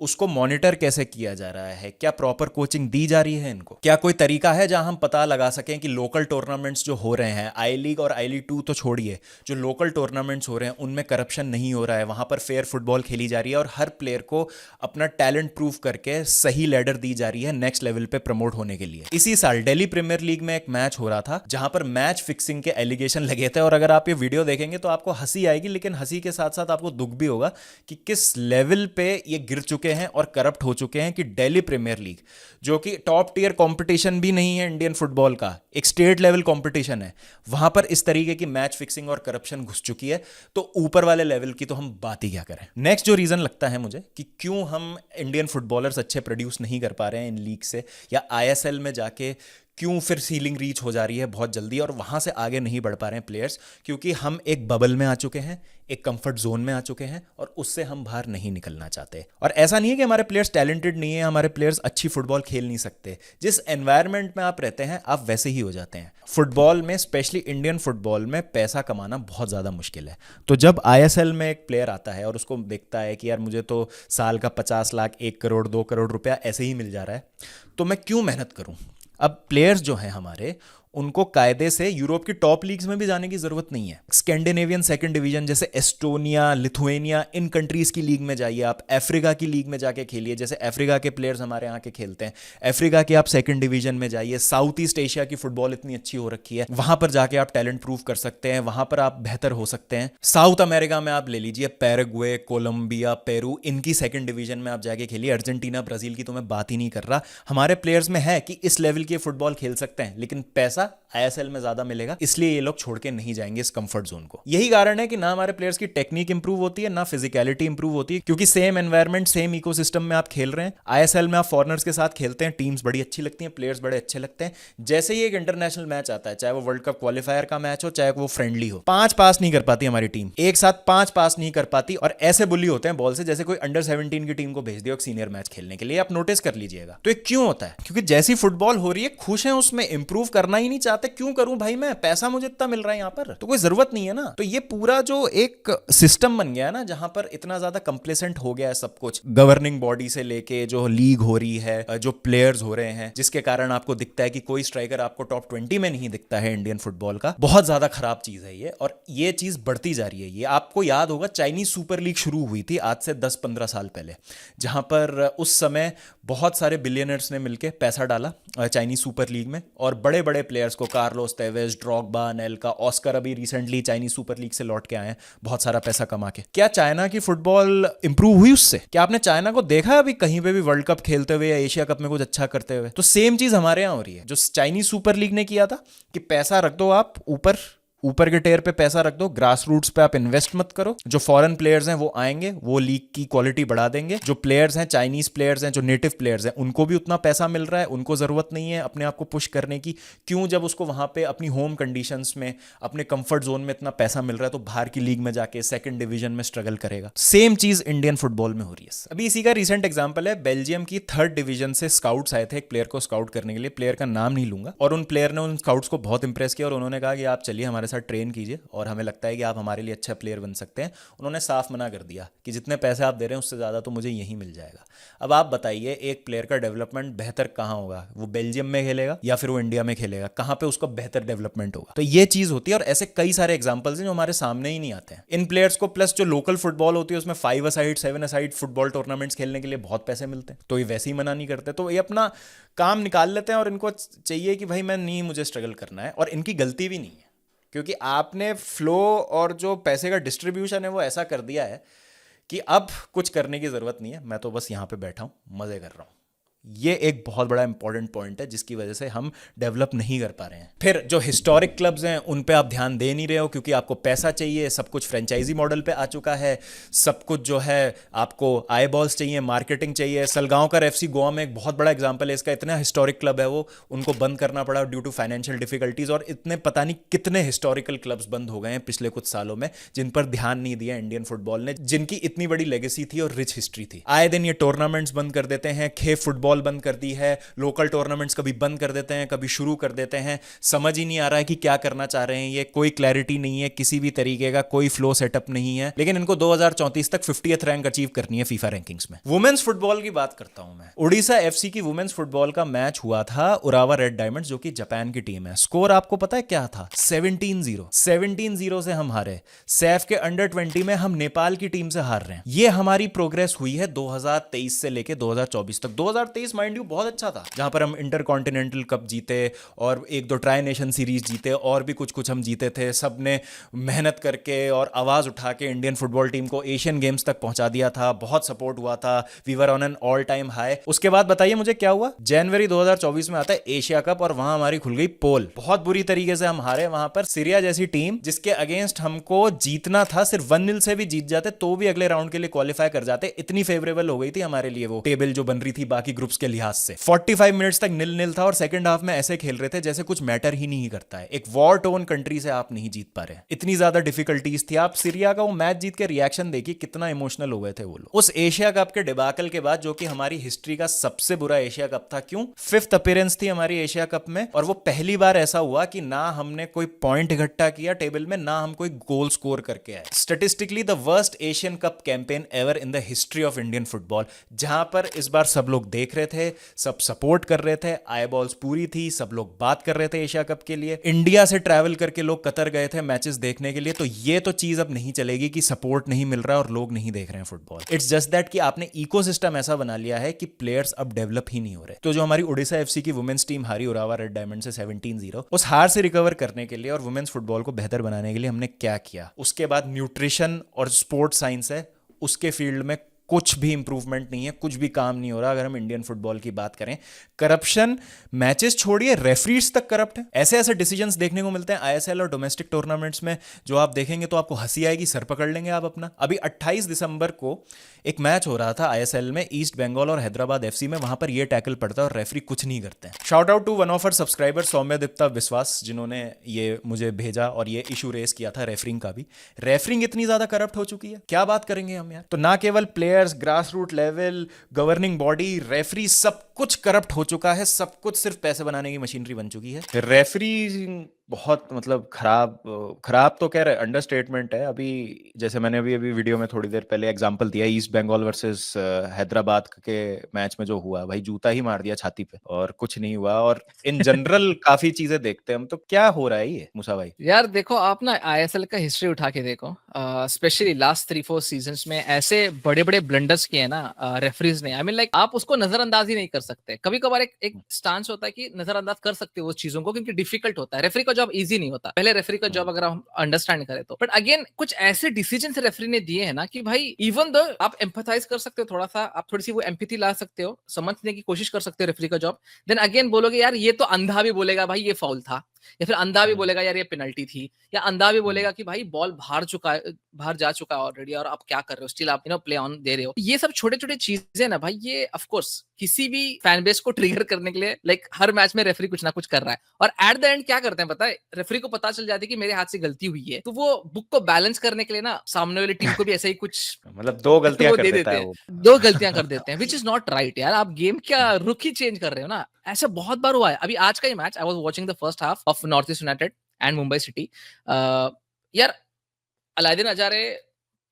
उसको मॉनिटर कैसे किया जा रहा है? क्या प्रॉपर कोचिंग दी जा रही है इनको? क्या कोई तरीका है जहां हम पता लगा सकें कि लोकल टूर्नामेंट्स जो हो रहे हैं, आई लीग और आई लीग 2 तो छोड़िए, जो लोकल टूर्नामेंट्स हो रहे हैं उनमें करप्शन नहीं हो रहा है, वहां पर फेयर फुटबॉल खेली जा रही है और हर प्लेयर को अपना टैलेंट प्रूव करके सही लैडर दी जा रही है नेक्स्ट लेवल पे प्रमोट होने के लिए? इसी साल दिल्ली प्रीमियर लीग में एक मैच हो रहा था जहां पर मैच फिक्सिंग के एलिगेशन लगे थे, और अगर आप ये वीडियो देखेंगे तो आपको हंसी आएगी, लेकिन हंसी के साथ साथ आपको दुख भी होगा कि किस लेवल पे ये गिर चुके हैं और करप्ट हो चुके हैं। कि दिल्ली प्रीमियर लीग, जो कि टॉप टियर कंपटीशन भी नहीं है इंडियन फुटबॉल का, एक स्टेट लेवल कंपटीशन है, वहां पर इस तरीके की मैच फिक्सिंग और करप्शन घुस चुकी है। तो ऊपर वाले लेवल की तो हम बात ही क्या करें। नेक्स्ट जो रीजन लगता है मुझे कि क्यों हम इंडियन फुटबॉलर्स अच्छे प्रोड्यूस नहीं कर पा रहे हैं इन लीग से, या आईएसएल में जाके क्यों फिर सीलिंग रीच हो जा रही है बहुत जल्दी और वहां से आगे नहीं बढ़ पा रहे हैं प्लेयर्स, क्योंकि हम एक बबल में आ चुके हैं, एक कंफर्ट जोन में आ चुके हैं और उससे हम बाहर नहीं निकलना चाहते। और ऐसा नहीं है कि हमारे प्लेयर्स टैलेंटेड नहीं है, हमारे प्लेयर्स अच्छी फुटबॉल खेल नहीं सकते। जिस एनवायरनमेंट में आप रहते हैं आप वैसे ही हो जाते हैं। फुटबॉल में, स्पेशली इंडियन फुटबॉल में, पैसा कमाना बहुत ज़्यादा मुश्किल है। तो जब आईएसएल में एक प्लेयर आता है और उसको देखता है कि यार मुझे तो साल का 50 लाख, 1 करोड़, 2 करोड़ रुपया ऐसे ही मिल जा रहा है, तो मैं क्यों मेहनत करूं? अब प्लेयर्स जो हैं हमारे, उनको कायदे से यूरोप की टॉप लीग्स में भी जाने की जरूरत नहीं है। स्कैंडिनेवियन सेकंड डिवीजन जैसे एस्टोनिया, लिथुएनिया, इन कंट्रीज की लीग में जाइए आप, अफ्रीका की लीग में जाके खेलिए, जैसे अफ्रीका के प्लेयर्स हमारे यहाँ के खेलते हैं। अफ्रीका के आप सेकंड डिवीजन में जाइए। साउथ ईस्ट एशिया की फुटबॉल इतनी अच्छी हो रखी है, वहां पर जाके आप टैलेंट प्रूव कर सकते हैं, वहां पर आप बेहतर हो सकते हैं। साउथ अमेरिका में आप ले लीजिए, पैराग्वे, कोलंबिया, पेरू, इनकी सेकंड डिवीजन में आप जाके खेलिए। अर्जेंटीना, ब्राजील की तो मैं बात ही नहीं कर रहा। हमारे प्लेयर्स में है कि इस लेवल की फुटबॉल खेल सकते हैं, लेकिन पैसा आईएसएल में ज्यादा मिलेगा, इसलिए ये लोग छोड़ के नहीं जाएंगे इस कंफर्ट जोन को। यही कारण है कि ना हमारे प्लेयर्स की टेक्निक इंप्रूव होती है, ना फिजिकलिटी इंप्रूव होती है, क्योंकि सेम एनवायरनमेंट, सेम इकोसिस्टम में आप खेल रहे हैं। आईएसएल में आप फॉरेनर्स के साथ खेलते हैं, टीम्स बड़ी अच्छी लगती हैं, प्लेयर्स बड़े अच्छे लगते हैं। जैसे ही एक इंटरनेशनल मैच आता है, चाहे वो वर्ल्ड कप क्वालिफायर का मैच हो, चाहे वो फ्रेंडली हो, 5 पास नहीं कर पाती हमारी टीम, एक साथ 5 पास नहीं कर पाती, और ऐसे बुली होते हैं बॉल से जैसे कोई अंडर 17 की टीम को भेज दिया एक सीनियर मैच खेलने के लिए। आप नोटिस कर लीजिएगा। तो ये क्यों होता है? क्योंकि जैसी फुटबॉल हो रही है खुश हैं उसमें, इंप्रूव करना ही नहीं नहीं चाहते, क्यों करूं भाई, मैं पैसा मुझे इतना मिल रहा है यहाँ पर, तो कोई जरूरत नहीं है ना। तो ये पूरा जो एक सिस्टम बन गया है ना, जहां पर इतना ज्यादा कंप्लेसेंट हो गया है सब कुछ, गवर्निंग बॉडी से लेके जो लीग हो रही है, जो प्लेयर्स हो रहे हैं, जिसके कारण आपको दिखता है कि कोई स्ट्राइकर आपको टॉप 20 में नहीं दिखता है इंडियन फुटबॉल का। बहुत ज्यादा खराब चीज है ये, और ये चीज बढ़ती जा रही है। ये आपको याद होगा, चाइनीज सुपर लीग शुरू हुई थी आज से 10-15 साल पहले, जहां पर उस समय बहुत सारे बिलियनर्स ने मिलकर पैसा डाला चाइनीज सुपर लीग में, और बड़े बड़े प्लेयर्स को, कार्लोस तेवेज, ड्रॉगबा, नेल्का, ऑस्कर अभी रिसेंटली चाइनीज सुपर लीग से लौट के आए हैं बहुत सारा पैसा कमा के। क्या चाइना की फुटबॉल इंप्रूव हुई उससे? क्या आपने चाइना को देखा अभी कहीं पे भी वर्ल्ड कप खेलते हुए या एशिया कप में कुछ अच्छा करते हुए? तो सेम चीज हमारे यहाँ हो रही है, जो चाइनीज सुपर लीग ने किया था कि पैसा रख दो आप ऊपर के टेयर पे पैसा रख दो, ग्रास रूट्स पे आप इन्वेस्ट मत करो, जो फॉरेन प्लेयर्स हैं वो आएंगे, वो लीग की क्वालिटी बढ़ा देंगे, जो प्लेयर्स हैं, चाइनीज प्लेयर्स हैं, जो नेटिव प्लेयर्स हैं, उनको भी उतना पैसा मिल रहा है, उनको जरूरत नहीं है अपने आप को पुश करने की। क्यों? जब उसको वहां पे अपनी होम कंडीशंस में, अपने कंफर्ट जोन में इतना पैसा मिल रहा है, तो बाहर की लीग में जाके सेकंड डिवीजन में स्ट्रगल करेगा। सेम चीज इंडियन फुटबॉल में हो रही है। अभी इसी का रिसेंट एग्जांपल है, बेल्जियम की 3rd डिवीजन से स्काउट्स आए थे एक प्लेयर को स्काउट करने के लिए, प्लेयर का नाम नहीं लूंगा, और उन प्लेयर ने उन स्काउट्स को बहुत इंप्रेस किया और उन्होंने कहा कि आप चलिए हमारे साथ ट्रेन कीजिए और हमें लगता है कि आप हमारे लिए अच्छा प्लेयर बन सकते हैं। उन्होंने साफ मना कर दिया कि जितने पैसे आप दे रहे हैं उससे ज़्यादा तो मुझे यहीं मिल जाएगा। अब आप बताइए, एक प्लेयर का डेवलपमेंट बेहतर कहाँ होगा? वो बेल्जियम में खेलेगा या फिर वो इंडिया में खेलेगा? कहाँ पे उसका बेहतर डेवलपमेंट होगा? तो ये चीज़ होती है, और ऐसे कई सारे एग्जाम्पल्स हैं जो हमारे सामने ही नहीं आते हैं। इन प्लेयर्स को प्लस जो लोकल फुटबॉल होती है उसमें 5 असाइड 7 असाइड फुटबॉल टूर्नामेंट्स खेलने के लिए बहुत पैसे मिलते हैं, तो ये वैसे ही मना नहीं करते, तो ये अपना काम निकाल लेते हैं और इनको चाहिए कि भाई मैं नहीं, मुझे स्ट्रगल करना है। और इनकी गलती भी नहीं है, क्योंकि आपने फ्लो और जो पैसे का डिस्ट्रीब्यूशन है वो ऐसा कर दिया है कि अब कुछ करने की ज़रूरत नहीं है, मैं तो बस यहाँ पे बैठा हूँ, मज़े कर रहा हूँ। ये एक बहुत बड़ा इंपॉर्टेंट पॉइंट है जिसकी वजह से हम डेवलप नहीं कर पा रहे हैं। फिर जो हिस्टोरिक क्लब्स हैं उन पे आप ध्यान दे नहीं रहे हो, क्योंकि आपको पैसा चाहिए, सब कुछ फ्रेंचाइजी मॉडल पे आ चुका है, सब कुछ जो है आपको आई बॉल्स चाहिए, मार्केटिंग चाहिए। सलगांवकर एफसी गोवा में एक बहुत बड़ा एग्जाम्पल है इसका, इतना हिस्टोरिक क्लब है वो, उनको बंद करना पड़ा ड्यू टू फाइनेंशियल डिफिकल्टीज, और इतने पता नहीं कितने हिस्टोरिकल क्लब्स बंद हो गए हैं पिछले कुछ सालों में, जिन पर ध्यान नहीं दिया इंडियन फुटबॉल ने, जिनकी इतनी बड़ी लेगेसी थी और रिच हिस्ट्री थी। आए दिन ये टूर्नामेंट्स बंद कर देते हैं, खेल फुटबॉल बंद कर दी है, लोकल टूर्नामेंट्स कभी बंद कर देते हैं, कभी शुरू कर देते हैं, समझ ही नहीं आ रहा है कि क्या करना चाह रहे हैं ये, कोई क्लैरिटी नहीं है किसी भी तरीके का, कोई फ्लो सेटअप नहीं है। लेकिन इनको 2034 तक 50th रैंक अचीव करनी है फीफा रैंकिंग्स में। वुमेन्स फुटबॉल की बात करता हूं मैं। उड़ीसा एफसी की वुमेन्स फुटबॉल का मैच हुआ था उरावा रेड डायमंड्स, जो कि जापान की टीम है। स्कोर आपको पता है क्या था? 17-0 से हम हारे। सैफ के अंडर 20 में हम नेपाल की टीम से हार रहे हैं। ये हमारी प्रोग्रेस हुई है 2023 से लेके 2024 तक। 2023 माइंड यू बहुत अच्छा था, जहां पर हम इंटर कॉन्टिनेंटल कप जीते और 1-2 ट्राई नेशन सीरीज जीते, और भी कुछ हम जीते थे। सब ने मेहनत करके और आवाज उठा के इंडियन फुटबॉल टीम को एशियन गेम्स तक पहुंचा दिया था, बहुत सपोर्ट हुआ था, we were on an all time high. उसके बाद बताइए मुझे क्या हुआ? जनवरी 2024 में आता है एशिया कप, और वहां हमारी खुल गई पोल। बहुत बुरी तरीके से हम हारे वहां पर। सीरिया जैसी टीम जिसके अगेंस्ट हमको जीतना था, सिर्फ 1-0 से भी जीत जाते तो भी अगले राउंड के लिए क्वालिफाई कर जाते, इतनी फेवरेबल हो गई थी हमारे लिए वो टेबल जो बन रही थी बाकी ग्रुप्स के लिहाज से। 45 मिनट्स तक 0-0 था, और सेकंड हाफ में ऐसे खेल रहे थे जैसे कुछ मैटर ही नहीं करता है। एक वॉर टोन कंट्री से आप नहीं जीत पा रहे, इतनी ज्यादा डिफिकल्टीज थी। आप सीरिया का वो मैच जीत के रिएक्शन देखिए, कितना इमोशनल हो गए थे वो लोग उस एशिया कप के डिबाकल के बाद, जो कि हमारी हिस्ट्री का सबसे बुरा एशिया कप था। क्यों? 5th अपीयरेंस थी हमारी एशिया कप में, और वो पहली बार ऐसा हुआ कि ना हमने कोई पॉइंट इकट्ठा किया टेबल में, ना हम कोई गोल स्कोर करके आए। Statistically the worst Asian cup campaign ever in the history of Indian football, जहां पर इस बार सब लोग देख रहे थे, सब सपोर्ट कर रहे थे, आई बॉल्स पूरी थी, सब लोग बात कर रहे थे एशिया कप के लिए। इंडिया से ट्रैवल करके लोग कतर गए थे मैचेस देखने के लिए। तो ये तो चीज अब नहीं चलेगी कि सपोर्ट नहीं मिल रहा है और लोग नहीं देख रहे हैं फुटबॉल। इट्स जस्ट दैट कि आपने इकोसिस्टम ऐसा बना लिया है कि प्लेयर्स अब डेवलप ही नहीं हो रहे। तो जो हमारी उड़ीसा एफसी की वुमेन्स टीम हारी उरावा रेड डायमंड से 17-0, उस हार से रिकवर करने के लिए और वुमेन्स फुटबॉल को बेहतर बनाने के लिए हमने क्या किया? उसके बाद न्यूट्रिशन और स्पोर्ट्स साइंस है, उसके फील्ड में कुछ भी इंप्रूवमेंट नहीं है, कुछ भी काम नहीं हो रहा। अगर हम इंडियन फुटबॉल की बात करें, करप्शन, मैचेस छोड़िए, रेफरीज तक करप्ट है। ऐसे ऐसे डिसीजंस देखने को मिलते हैं आईएसएल और डोमेस्टिक टूर्नामेंट्स में, जो आप देखेंगे तो आपको हंसी आएगी, सर पकड़ लेंगे आप अपना। अभी 28 दिसंबर को एक मैच हो रहा था आईएसएल में, ईस्ट बंगाल और हैदराबाद एफसी में। वहां पर यह टैकल पड़ता है और रेफरी कुछ नहीं करते हैं। Shout out to one of our subscriber Soumya Dipta Biswas, जिन्होंने ये मुझे भेजा और ये इशू रेस किया था रेफरिंग का भी। रेफरिंग इतनी ज्यादा करप्ट हो चुकी है, क्या बात करेंगे हम यार। तो ना केवल players, grass root level, governing body, referee, सब कुछ करप्ट हो चुका है, सब कुछ सिर्फ पैसे बनाने की मशीनरी बन चुकी है। रेफरी बहुत मतलब खराब तो कह रहे अंडरस्टेटमेंट है। अभी जैसे मैंने अभी वीडियो में थोड़ी देर पहले एग्जांपल दिया, ईस्ट बंगाल वर्सेस हैदराबाद के मैच में जो हुआ, भाई जूता ही मार दिया छाती पे और कुछ नहीं हुआ। और इन जनरल काफी चीजें देखते हैं हम, तो क्या हो रहा है ये मूसा भाई? यार देखो, आप ना आईएसएल का हिस्ट्री उठा के देखो, स्पेशली लास्ट 3-4 सीजन्स में ऐसे बड़े बड़े ब्लंडर्स किए ना रेफरीज ने। आई मीन लाइक आप उसको नजरअंदाज ही नहीं कर सकते। कभी कभार एक स्टांस होता है कि नजरअंदाज कर सकते हो उस चीजों को, क्योंकि डिफिकल्ट होता है। रेफरी का जॉब इजी नहीं होता, पहले रेफरी का जॉब अगर हम अंडरस्टैंड करें तो। बट अगेन कुछ ऐसे डिसीजन रेफरी ने दिए हैं ना कि भाई इवन दो आप एम्पथाइज कर सकते हो, थोड़ा सा आप थोड़ी सी वो एम्पैथी ला सकते हो, समझने की कोशिश कर सकते हो रेफरी का जॉब। देन अगेन बोलोगे यार ये तो अंधा भी बोलेगा भाई ये फाउल था, या फिर अंधा भी बोलेगा यार ये पेनल्टी थी, या अंधा भी बोलेगा कि भाई बॉल बाहर जा चुका है ऑलरेडी और आप क्या कर रहे हो, स्टिल आप प्ले ऑन दे रहे हो। ये सब छोटे छोटे चीजें ना भाई, ये ऑफ कोर्स किसी भी फैन बेस को ट्रिगर करने के लिए लाइक हर मैच में रेफरी कुछ ना कुछ कर रहा है। और एट द एंड क्या करते हैं पता है, रेफरी को पता चल जाती है कि मेरे हाथ से गलती हुई है, तो वो बुक को बैलेंस करने के लिए ना सामने वाली टीम को भी ऐसे ही कुछ मतलब दो गलतियां वो कर दे देता देते है वो। हैं, 2 गलतियां कर देते हैं, विच इज नॉट राइट यार। आप गेम क्या रुख ही चेंज कर रहे हो ना। ऐसा बहुत बार हुआ है। अभी आज का ही match, I was watching the first half of North East United and Mumbai City. यार Alaaeddine Ajaraie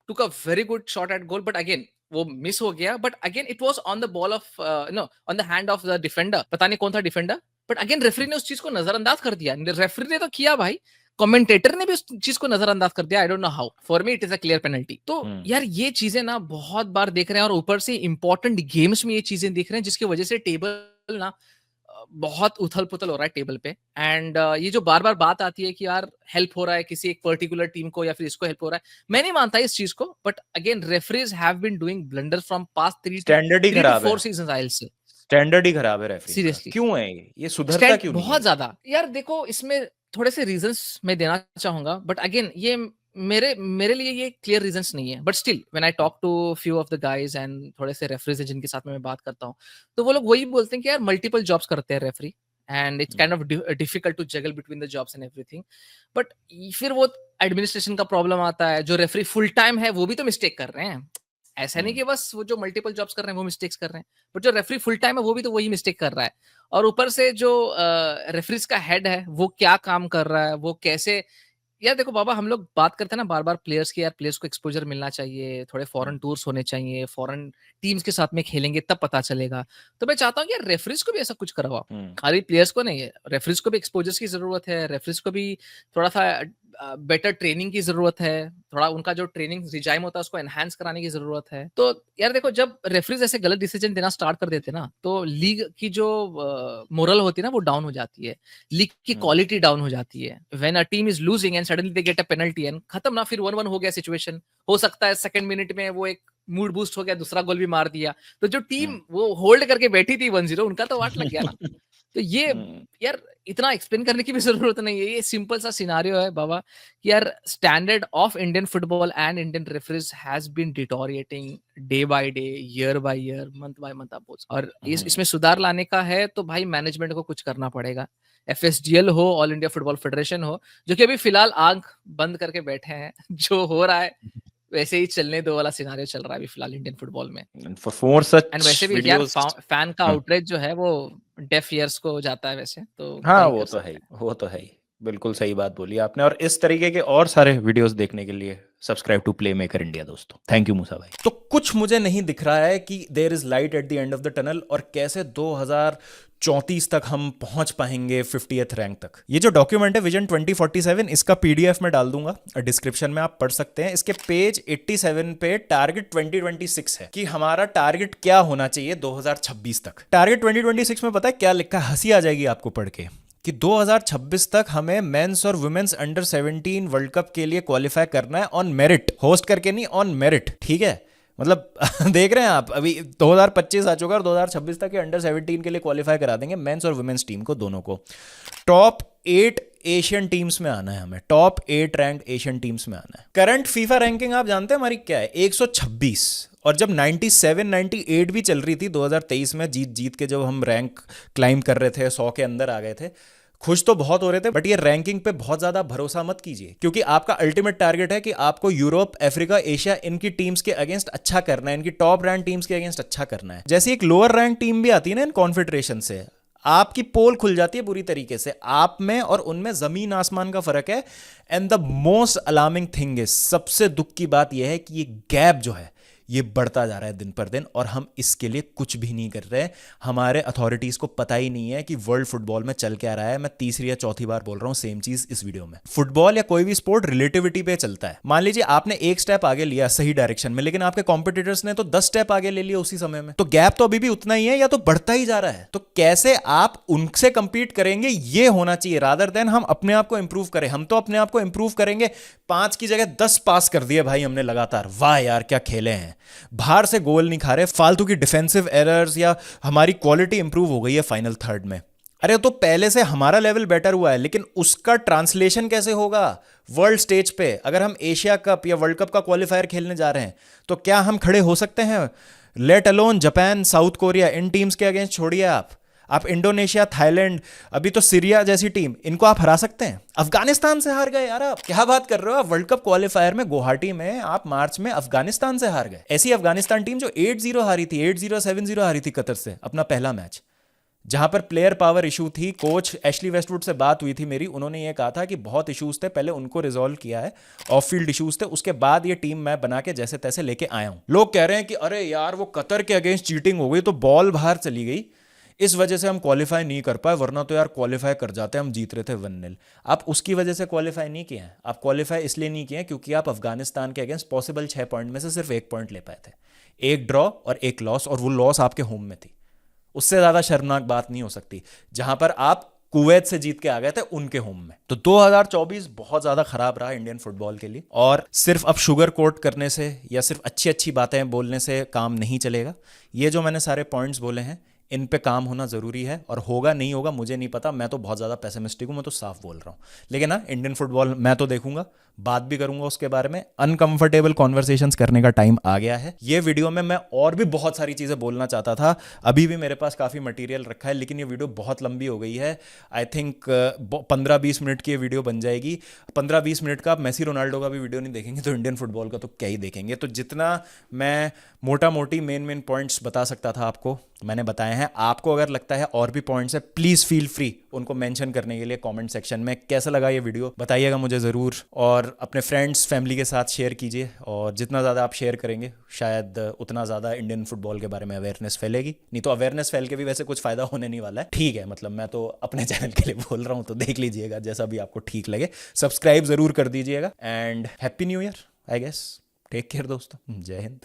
took a very good shot at goal, but again वो मिस हो गया। But again it was on the ball of know on the hand of the defender, पता नहीं कौन था डिफेंडर, बट अगेन रेफरी ने उस चीज को नजरअंदाज कर दिया। रेफरी ने तो किया भाई, कमेंटेटर ने भी उस चीज को नजरअंदाज कर दिया। I don't know how, for me it is a clear penalty. तो यार ये चीजें ना बहुत बार देख रहे हैं, और ऊपर से इंपॉर्टेंट गेम्स में ये चीजें देख रहे हैं, जिसकी वजह से टेबल ना बहुत उथल पुथल हो रहा है टेबल पे। एंड ये जो बार बार बात आती है कि यार हेल्प हो रहा है किसी एक पर्टिकुलर टीम को या फिर इसको हेल्प हो रहा है, मैं नहीं मानता इस चीज को। But again referees have been doing blunder from past 3 standard ही to खराब है, 4 seasons I will say. Standard ही खराब है रेफरी। सीरियसली क्यों है ये सुधरता क्यों नहीं बहुत है? ज्यादा यार। देखो इसमें थोड़े से रीजंस मैं देना चाहूंगा, बट अगेन ये मेरे लिए ये क्लियर रीजंस नहीं है। But still when I talk to few of the guys and थोड़े से रेफरीज हैं जिनके साथ में मैं बात करता हूँ, तो वो लोग वही बोलते हैं कि यार मल्टीपल जॉब्स करते हैं referee, and it's kind of difficult to juggle between the jobs and everything. But फिर वो एडमिनिस्ट्रेशन का प्रॉब्लम आता है। जो रेफरी फुल टाइम है वो भी तो मिस्टेक कर रहे हैं। ऐसा नहीं कि बस वो जो मल्टीपल जॉब्स कर रहे हैं वो मिस्टेक्स कर रहे हैं, बट जो रेफरी फुल टाइम है वो भी तो वही मिस्टेक कर रहा है। और ऊपर से जो रेफरीज का हेड है वो क्या काम कर रहा है, वो कैसे। यार देखो बाबा, हम लोग बात करते हैं ना बार बार प्लेयर्स की, यार प्लेयर्स को एक्सपोजर मिलना चाहिए, थोड़े फॉरेन टूर्स होने चाहिए, फॉरेन टीम्स के साथ में खेलेंगे तब पता चलेगा। तो मैं चाहता हूँ कि यार रेफरीज को भी ऐसा कुछ करवाओ, खाली प्लेयर्स को नहीं है। रेफरीज को भी एक्सपोजर्स की जरूरत है, रेफरीज को भी थोड़ा सा बेटर ट्रेनिंग की जरूरत है, थोड़ा उनका जो ट्रेनिंग रिजाइम होता है उसको एनहांस कराने की जरूरत है। तो यार देखो, जब रेफरीज ऐसे गलत डिसीजन देना स्टार्ट कर देते ना, तो लीग की जो मोरल होती है ना वो डाउन हो जाती है, लीग की क्वालिटी डाउन हो जाती है। When a team is losing and suddenly they get a penalty and खत्म ना, फिर 1-1 हो गया सिचुएशन, हो सकता है सेकंड मिनट में वो एक मूड बूस्ट हो गया, दूसरा गोल भी मार दिया, तो जो टीम वो होल्ड करके बैठी थी 1-0 उनका तो वाट लग गया ना। तो ये यार इतना एक्सप्लेन करने की भी जरूरत नहीं है, ये सिंपल सा सिनारियो है बाबा कि यार standard of Indian football and Indian referees has been deteriorating day by day, year by year, month by month आप बोल। और इसमें सुधार लाने का है तो भाई मैनेजमेंट को कुछ करना पड़ेगा। एफएसडीएल हो, ऑल इंडिया फुटबॉल फेडरेशन हो, जो कि अभी फिलहाल आंख बंद करके बैठे हैं, जो हो रहा है वैसे ही चलने दो वाला सिनारियो चल रहा है अभी फिलहाल इंडियन फुटबॉल में। फॉर सच एंड वैसे भी यार फैन का आउटरीच जो है वो डेफ ईयर्स को जाता है वैसे तो। हाँ वो तो है ही, वो तो है ही, बिल्कुल सही बात बोली आपने। और इस तरीके के और सारे वीडियोस देखने के लिए subscribe to playmaker India दोस्तों। थैंक यू मूसा भाई। तो कुछ मुझे नहीं दिख रहा है कि there is light at the end of the tunnel, और कैसे 2034 तक हम पहुंच पाएंगे 50th रैंक तक। ये जो डॉक्यूमेंट है विजन 2047, इसका पीडीएफ में डाल दूंगा डिस्क्रिप्शन में, आप पढ़ सकते हैं। इसके पेज 87 पे टारगेट 2026 है कि हमारा टारगेट क्या होना चाहिए 2026 तक। टारगेट 2026 में पता है क्या लिखा है? हंसी आ जाएगी आपको पढ़ के कि 2026 तक हमें मेंस और वुमेन्स अंडर 17 वर्ल्ड कप के लिए क्वालिफाई करना है ऑन मेरिट, होस्ट करके नहीं, ऑन मेरिट। ठीक है, मतलब देख रहे हैं आप, अभी 2025 आ चुका है और 2026 तक के अंडर 17 के लिए क्वालिफाई करा देंगे मेंस और वुमेन्स टीम को, दोनों को। टॉप 8 एशियन टीम्स में आना है हमें, टॉप 8 रैंक एशियन टीम्स में आना है। करंट फीफा रैंकिंग आप जानते हैं हमारी क्या है? 126। और जब 97 98 भी चल रही थी 2023 में, जीत के जब हम रैंक क्लाइम कर रहे थे, 100 के अंदर आ गए थे, खुश तो बहुत हो रहे थे, बट ये रैंकिंग पे बहुत ज्यादा भरोसा मत कीजिए, क्योंकि आपका अल्टीमेट टारगेट है कि आपको यूरोप, अफ्रीका, एशिया, इनकी टीम्स के अगेंस्ट अच्छा करना है, इनकी टॉप रैंक टीम्स के अगेंस्ट अच्छा करना है। जैसे एक लोअर रैंक टीम भी आती है ना इन कॉन्फेडरेशन से, आपकी पोल खुल जाती है बुरी तरीके से। आप में और उनमें जमीन आसमान का फर्क है। And the most alarming thing is, सबसे दुख की बात यह है कि ये गैप जो है ये बढ़ता जा रहा है दिन पर दिन, और हम इसके लिए कुछ भी नहीं कर रहे। हमारे अथॉरिटीज को पता ही नहीं है कि वर्ल्ड फुटबॉल में चल क्या रहा है। मैं तीसरी या चौथी बार बोल रहा हूं सेम चीज इस वीडियो में। फुटबॉल या कोई भी स्पोर्ट रिलेटिविटी पे चलता है। मान लीजिए आपने एक स्टेप आगे लिया सही डायरेक्शन में, लेकिन आपके कॉम्पिटिटर्स ने तो 10 स्टेप आगे ले लिया उसी समय में, तो गैप तो अभी भी उतना ही है या तो बढ़ता ही जा रहा है। तो कैसे आप उनसे कंपीट करेंगे, ये होना चाहिए, रादर देन हम अपने आप को इंप्रूव करें। हम तो अपने आप को इंप्रूव करेंगे, 5 की जगह 10 पास कर दिए भाई हमने लगातार, वाह यार क्या खेले हैं, बाहर से गोल नहीं खा रहे, फालतू की डिफेंसिव एरर्स, या हमारी क्वालिटी इंप्रूव हो गई है फाइनल थर्ड में। अरे तो पहले से हमारा लेवल बेटर हुआ है, लेकिन उसका ट्रांसलेशन कैसे होगा वर्ल्ड स्टेज पे? अगर हम एशिया कप या वर्ल्ड कप का क्वालिफायर खेलने जा रहे हैं, तो क्या हम खड़े हो सकते हैं? Let alone Japan, South Korea, इन टीम्स के अगेंस्ट छोड़िए आप इंडोनेशिया, थाईलैंड, अभी तो सीरिया जैसी टीम, इनको आप हरा सकते हैं। अफगानिस्तान से हार गए यार, आप क्या बात कर रहे हो? आप वर्ल्ड कप क्वालिफायर में गुवाहाटी में आप मार्च में अफगानिस्तान से हार गए। ऐसी अफगानिस्तान टीम जो 8-0 हारी थी, 8-0, 7-0 हारी थी कतर से अपना पहला मैच, जहां पर प्लेयर पावर इशू थी। कोच एशली वेस्टवुड से बात हुई थी मेरी, उन्होंने ये कहा था कि बहुत इश्यूज थे, पहले उनको रिजॉल्व किया है, ऑफ फील्ड इश्यूज थे, उसके बाद ये टीम मैं बना के जैसे तैसे लेके आया हूं। लोग कह रहे हैं कि अरे यार वो कतर के अगेंस्ट चीटिंग हो गई तो बॉल बाहर चली गई, इस वजह से हम क्वालिफाई नहीं कर पाए, वरना तो यार क्वालिफाई कर जाते, हम जीत रहे थे 1-0। आप उसकी वजह से क्वालिफाई नहीं किए हैं। आप क्वालिफाई इसलिए नहीं किए क्योंकि आप अफगानिस्तान के अगेंस्ट पॉसिबल 6 पॉइंट में से सिर्फ 1 पॉइंट ले पाए थे, 1 ड्रॉ और 1 लॉस, और वो लॉस आपके होम में थी। उससे ज्यादा शर्मनाक बात नहीं हो सकती, जहां पर आप कुवैत से जीत के आ गए थे उनके होम में। तो 2024 बहुत ज्यादा खराब रहा इंडियन फुटबॉल के लिए, और सिर्फ अब शुगर कोट करने से या सिर्फ अच्छी अच्छी बातें बोलने से काम नहीं चलेगा। ये जो मैंने सारे पॉइंट्स बोले हैं, इन पे काम होना जरूरी है, और होगा नहीं होगा मुझे नहीं पता, मैं तो बहुत ज्यादा पेसिमिस्टिक हूं, मैं तो साफ बोल रहा हूं। लेकिन ना, इंडियन फुटबॉल मैं तो देखूंगा, बात भी करूंगा उसके बारे में। अनकंफर्टेबल कॉन्वर्सेशंस करने का टाइम आ गया है। ये वीडियो में मैं और भी बहुत सारी चीजें बोलना चाहता था, अभी भी मेरे पास काफी मटेरियल रखा है, लेकिन ये वीडियो बहुत लंबी हो गई है। आई थिंक 15-20 मिनट की ये वीडियो बन जाएगी। 15-20 मिनट का आप मेसी रोनाल्डो का भी वीडियो नहीं देखेंगे तो इंडियन फुटबॉल का तो क्या ही देखेंगे। तो जितना मैं मोटा मोटी मेन पॉइंट्स बता सकता था आपको, मैंने बताए हैं। आपको अगर लगता है और भी पॉइंट्स है, प्लीज फील फ्री उनको मेंशन करने के लिए कमेंट सेक्शन में। कैसा लगा ये वीडियो बताइएगा मुझे ज़रूर, और अपने फ्रेंड्स फैमिली के साथ शेयर कीजिए, और जितना ज़्यादा आप शेयर करेंगे शायद उतना ज़्यादा इंडियन फुटबॉल के बारे में अवेयरनेस फैलेगी। नहीं तो अवेयरनेस फैल के भी वैसे कुछ फ़ायदा होने नहीं वाला है, ठीक है, मतलब मैं तो अपने चैनल के लिए बोल रहा हूँ, तो देख लीजिएगा जैसा भी आपको ठीक लगे। सब्सक्राइब ज़रूर कर दीजिएगा, and happy new year I guess. Take care दोस्तों, जय हिंद।